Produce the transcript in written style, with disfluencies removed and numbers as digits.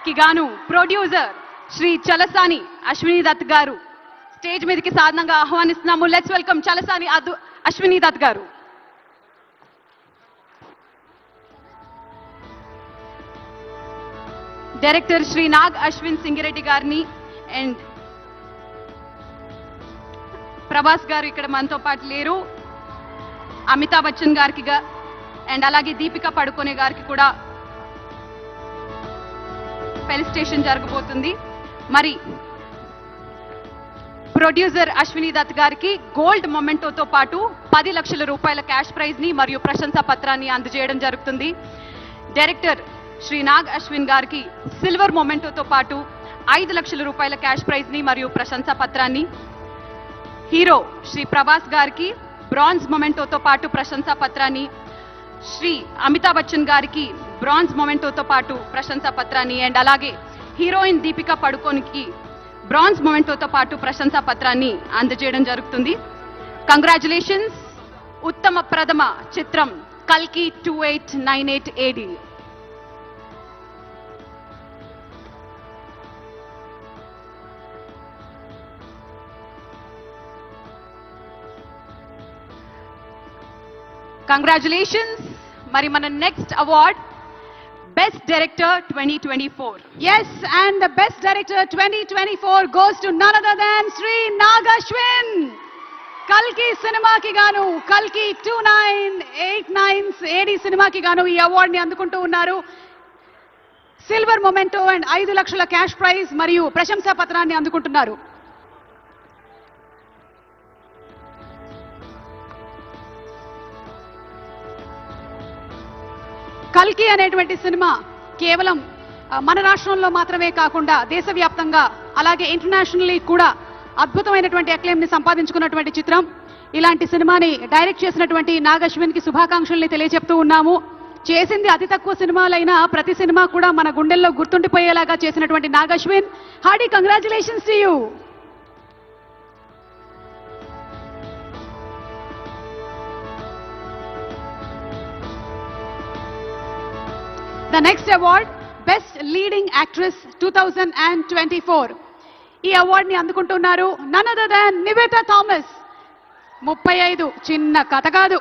కి గాను ప్రొడ్యూసర్ శ్రీ చలసాని అశ్విని దత్ గారు స్టేజ్ మీదకి సాధారణంగా ఆహ్వానిస్తున్నాము. లెట్స్ వెల్కమ్ చలసాని అశ్విని దత్ గారు. డైరెక్టర్ శ్రీ నాగ్ అశ్విన్ సింగిరెడ్డి గారిని అండ్ ప్రభాస్ గారు ఇక్కడ మనతో పాటు లేరు. అమితాబ్ బచ్చన్ గారికి అండ్ అలాగే దీపికా పడుకోనే గారికి కూడా ఫెలిసిటేషన్ జరగబోతుంది. మరి ప్రొడ్యూసర్ అశ్విని దత్ గారికి గోల్డ్ మొమెంటోతో పాటు 10 లక్షల రూపాయల క్యాష్ ప్రైజ్ ని మరియు ప్రశంసా పత్రాన్ని అందజేయడం జరుగుతుంది. డైరెక్టర్ శ్రీ నాగ్ అశ్విన్ గారికి సిల్వర్ మొమెంటోతో పాటు 5 లక్షల రూపాయల క్యాష్ ప్రైజ్ ని మరియు ప్రశంసా పత్రాన్ని, హీరో శ్రీ ప్రభాస్ గారికి బ్రాంజ్ మొమెంటోతో పాటు ప్రశంసా పత్రాన్ని, శ్రీ అమితాబ్ బచ్చన్ గారికి బ్రాంజ్ మొమెంటోతో పాటు ప్రశంసా పత్రాన్ని అండ్ అలాగే హీరోయిన్ దీపికా పడుకోనికి బ్రాంజ్ మొమెంటోతో పాటు ప్రశంసా పత్రాన్ని అందజేయడం జరుగుతుంది. కంగ్రాచులేషన్స్. ఉత్తమ ప్రథమ చిత్రం కల్కి 2898 AD. కంగ్రాచులేషన్స్. మరి మన next award Best Director 2024. Yes, and the Best Director 2024 goes to none other than Sri Nag Ashwin. Kalki cinema ki gaanu, Kalki 2989 AD cinema ki gaanu ee award ni andukuntu unnaru. Silver memento and 5 lakshla cash prize mariyu prashamsa patranni andukuntunnaru. కల్కి అనేటువంటి cinema కేవలం మన రాష్ట్రంలో మాత్రమే కాకుండా దేశవ్యాప్తంగా అలాగే internationally కూడా అద్భుతమైనటువంటి అక్లెయిమ్ ని సంపాదించుకున్నటువంటి చిత్రం. ఇలాంటి సినిమాని డైరెక్ట్ చేసినటువంటి నాగ్ అశ్విన్ కి శుభాకాంక్షల్ని తెలియజెప్తూ ఉన్నాము. చేసింది అతి తక్కువ సినిమాలైనా ప్రతి సినిమా కూడా మన గుండెల్లో గుర్తుండిపోయేలాగా చేసినటువంటి Nag Ashwin, hearty congratulations to you. The next award, Best Leading Actress 2024. ఈ అవార్డ్ ని అందుకుంటున్నారు none other than Nivetha Thomas. 35 చిన్న కథ కాదు.